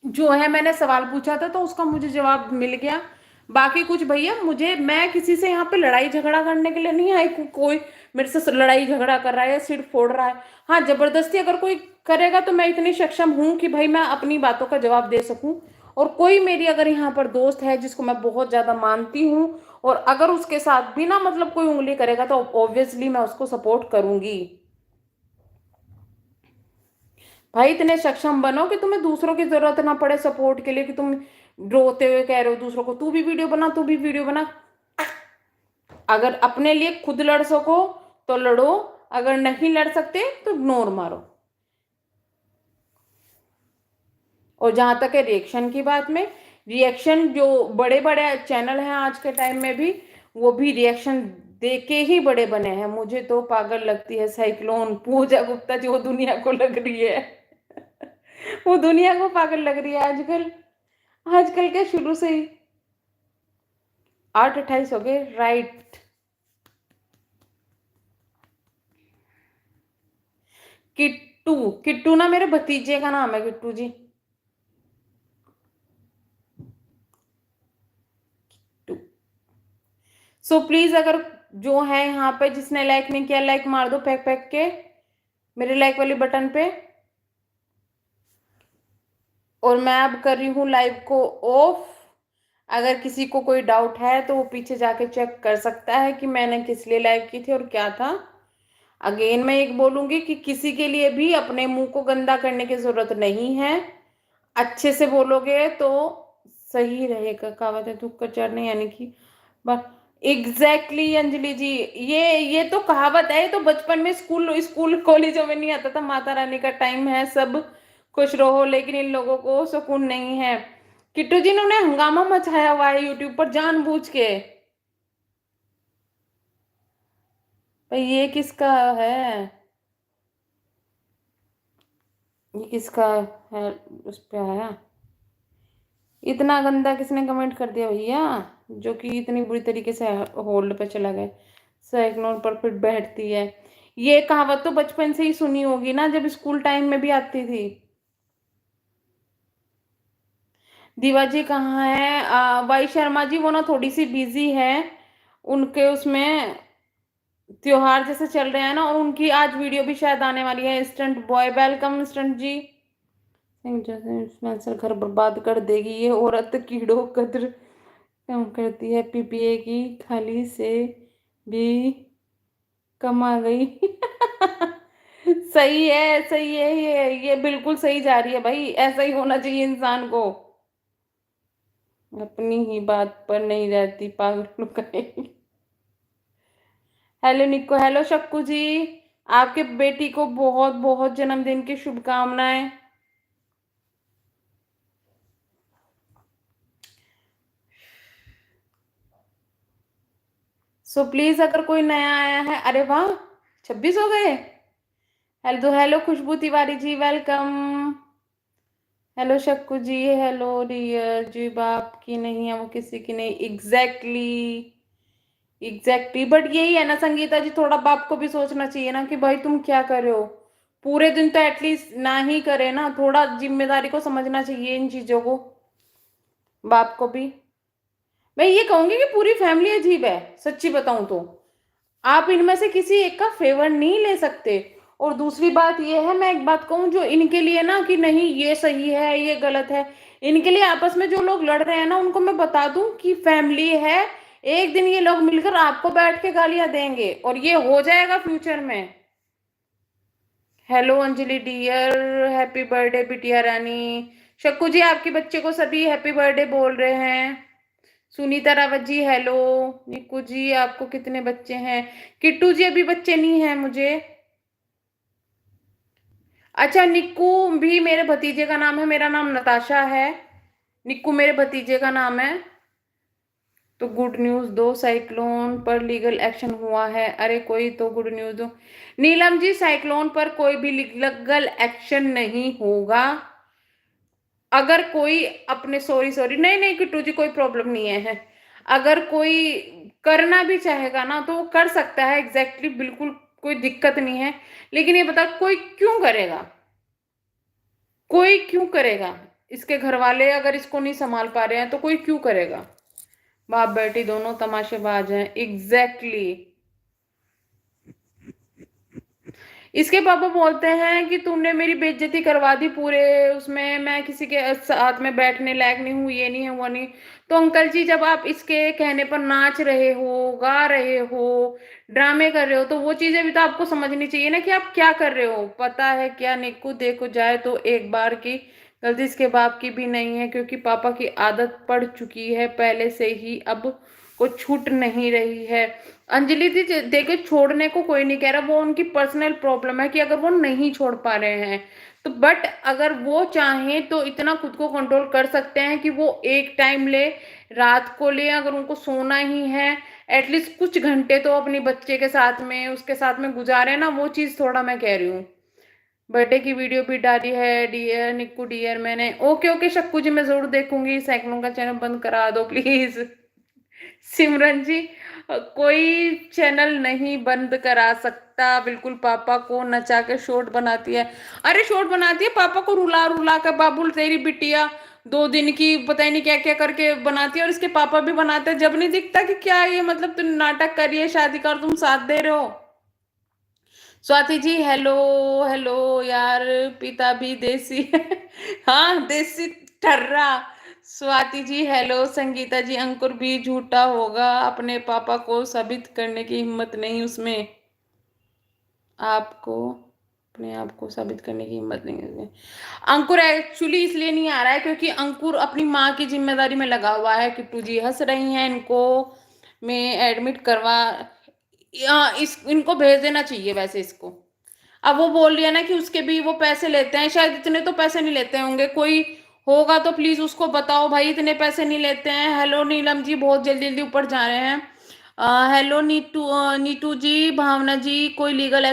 जो है मैंने सवाल पूछा था तो उसका मुझे जवाब मिल गया। बाकी कुछ भैया, मुझे मैं किसी से यहाँ पे लड़ाई झगड़ा करने के लिए नहीं आई। कोई मेरे से लड़ाई झगड़ा कर रहा है या सिर फोड़ रहा है, हाँ जबरदस्ती अगर कोई करेगा तो मैं इतनी सक्षम हूं कि भाई मैं अपनी बातों का जवाब दे सकूं। और कोई मेरी अगर यहाँ पर दोस्त है जिसको मैं बहुत ज्यादा मानती हूँ, और अगर उसके साथ बिना मतलब कोई उंगली करेगा तो ऑब्वियसली मैं उसको सपोर्ट करूंगी। भाई इतने सक्षम बनो कि तुम्हें दूसरों की जरूरत ना पड़े सपोर्ट के लिए, कि तुम रोते हुए कह रहे हो दूसरों को तू भी वीडियो बना, तू भी वीडियो बना। अगर अपने लिए खुद लड़ सको तो लड़ो, अगर नहीं लड़ सकते तो इग्नोर मारो। और जहां तक है रिएक्शन की बात में, रिएक्शन जो बड़े बड़े चैनल हैं आज के टाइम में भी, वो भी रिएक्शन दे के ही बड़े बने हैं। मुझे तो पागल लगती है साइक्लोन पूजा गुप्ता जी, वो दुनिया को लग रही है। वो दुनिया को पागल लग रही है आजकल। आजकल के शुरू से ही 8:28 हो गए, राइट। किट्टू, किट्टू ना मेरे भतीजे का नाम है किट्टू जी। टू। सो प्लीज अगर जो है यहाँ पे जिसने लाइक नहीं किया, लाइक मार दो फेंक फेंक के मेरे लाइक वाली बटन पे। और मैं अब कर रही हूँ लाइव को ऑफ। अगर किसी को कोई डाउट है तो वो पीछे जाके चेक कर सकता है कि मैंने किस लिए लाइव की थी और क्या था। अगेन मैं एक बोलूंगी कि किसी के लिए भी अपने मुंह को गंदा करने की जरूरत नहीं है। अच्छे से बोलोगे तो सही रहेगा। कहावत है तुक्का चढ़ने यानी कि बस। एग्जैक्टली exactly, अंजलि जी। ये तो कहावत है, ये तो बचपन में स्कूल स्कूल कॉलेजों में नहीं आता था। माता रानी का टाइम है, सब खुश रहो, लेकिन इन लोगों को सुकून नहीं है। किट्टू जी ने हंगामा मचाया हुआ है यूट्यूब पर जानबूझ के। भाई ये किसका है, ये किसका है, उस पे आया। इतना गंदा किसने कमेंट कर दिया भैया, जो कि इतनी बुरी तरीके से होल्ड पे चला गया। साइक्लोन पर फिर बैठती है। ये कहावत तो बचपन से ही सुनी होगी ना, जब स्कूल टाइम में भी आती थी। दीवा जी कहाँ है? वाई शर्मा जी वो ना थोड़ी सी बिजी है, उनके उसमें त्योहार जैसे चल रहे हैं ना, और उनकी आज वीडियो भी शायद आने वाली है। इंस्टेंट बॉय वेलकम इंस्टेंट जी। जैसे घर बर्बाद कर देगी ये औरत, कीड़ों कदर कम करती है, पीपीए की खाली से भी कमा गई। सही है, सही है, ये बिल्कुल सही जा रही है भाई, ऐसा ही होना चाहिए इंसान को। अपनी ही बात पर नहीं रहती पागल कहीं। हेलो निक्को, हेलो शक्कू जी। आपके बेटी को बहुत बहुत जन्मदिन की शुभकामनाएं। सो प्लीज अगर कोई नया आया है, अरे वाह 26 हो गए। हेलो हेलो खुशबू तिवारी जी, वेलकम। हेलो शक्कू जी, हेलो डियर जी। बाप की नहीं है वो, किसी की नहीं। एग्जैक्टली एग्जैक्टली, बट यही है ना संगीता जी, थोड़ा बाप को भी सोचना चाहिए ना कि भाई तुम क्या कर रहे हो। पूरे दिन तो एटलीस्ट ना ही करे ना, थोड़ा जिम्मेदारी को समझना चाहिए इन चीजों को, बाप को भी। मैं ये कहूंगी कि पूरी फैमिली अजीब है, सच्ची बताऊं तो। आप इनमें से किसी एक का फेवर नहीं ले सकते। और दूसरी बात ये है, मैं एक बात कहूं, जो इनके लिए ना कि नहीं ये सही है ये गलत है, इनके लिए आपस में जो लोग लड़ रहे हैं ना, उनको मैं बता दूं कि फैमिली है। एक दिन ये लोग मिलकर आपको बैठ के गालियां देंगे, और ये हो जाएगा फ्यूचर में। Hello Anjali dear, happy birthday बिटिया रानी। शक्कू जी आपके बच्चे को सभी हैप्पी बर्थडे बोल रहे हैं। सुनीता रावत जी हेलो। निक्कू जी आपको कितने बच्चे हैं? किट्टू जी अभी बच्चे नहीं हैं मुझे। अच्छा निक्कू भी मेरे भतीजे का नाम है, मेरा नाम नताशा है। निक्कू मेरे भतीजे का नाम है। तो गुड न्यूज दो, साइक्लोन पर लीगल एक्शन हुआ है। अरे कोई तो गुड न्यूज दो। नीलम जी साइक्लोन पर कोई भी लीगल एक्शन नहीं होगा। अगर कोई अपने, सॉरी सॉरी, नहीं नहीं किट्टू जी कोई प्रॉब्लम नहीं है। अगर कोई करना भी चाहेगा ना तो वो कर सकता है, एग्जैक्टली बिल्कुल कोई दिक्कत नहीं है, लेकिन ये बता कोई क्यों करेगा? कोई क्यों करेगा? इसके घर वाले अगर इसको नहीं संभाल पा रहे हैं तो कोई क्यों करेगा? बाप बेटी दोनों तमाशेबाज हैं। एग्जैक्टली। इसके पापा बोलते हैं कि तुमने मेरी बेइज्जती करवा दी पूरे उसमें, मैं किसी के साथ में बैठने लायक नहीं हूँ, ये नहीं है वो नहीं। तो अंकल जी जब आप इसके कहने पर नाच रहे हो, गा रहे हो, ड्रामे कर रहे हो, तो वो चीजें भी तो आपको समझनी चाहिए ना कि आप क्या कर रहे हो। पता है क्या निक्कू, देखो जाए तो एक बार की गलती इसके बाप की भी नहीं है, क्योंकि पापा की आदत पड़ चुकी है पहले से ही, अब को छूट नहीं रही है। अंजलि दी देखो, छोड़ने को कोई नहीं कह रहा, वो उनकी पर्सनल प्रॉब्लम है कि अगर वो नहीं छोड़ पा रहे हैं तो, बट अगर वो चाहें तो इतना खुद को कंट्रोल कर सकते हैं कि वो एक टाइम ले, रात को ले, अगर उनको सोना ही है एटलीस्ट कुछ घंटे तो अपनी बच्चे के साथ में, उसके साथ में गुजारे ना, वो चीज थोड़ा मैं कह रही हूँ। बर्थडे की वीडियो भी डाली है डियर निक्कू डियर मैंने। ओके ओके शक्कू जी, मैं जरूर देखूंगी। सैकड़ों का चैनल बंद करा दो प्लीज। सिमरन जी, कोई चैनल नहीं बंद करा सकता, बिल्कुल पापा को नचा के शॉर्ट बनाती है। अरे शॉर्ट बनाती है, पापा को रुला रुला कर, बाबुल तेरी बिटिया 2 दिन की पता ही नहीं क्या क्या करके बनाती है, और इसके पापा भी बनाते हैं। जब नहीं दिखता कि क्या ये मतलब तुम नाटक करिए शादी का और तुम साथ दे रहे हो। स्वाति जी हेलो। हेलो यार, पिता भी देसी है। हाँ देसी ठर्रा। स्वाति जी हेलो। संगीता जी, अंकुर भी झूठा होगा, अपने पापा को साबित करने की हिम्मत नहीं उसमें, आपको अपने आप को साबित करने की हिम्मत नहीं है उसमें। अंकुर एक्चुअली इसलिए नहीं आ रहा है क्योंकि अंकुर अपनी माँ की जिम्मेदारी में लगा हुआ है। किट्टू जी हंस रही हैं, इनको में एडमिट करवा, इस इनको भेज देना चाहिए वैसे इसको। अब वो बोल रही है ना कि उसके भी वो पैसे लेते हैं, शायद इतने तो पैसे नहीं लेते होंगे, कोई होगा तो प्लीज उसको बताओ भाई, इतने पैसे नहीं लेते हैं। हेलो नीलम जी, बहुत जल्दी जल्दी ऊपर जा रहे हैं। हेलो नीतू, नीतू जी, भावना जी, कोई लीगल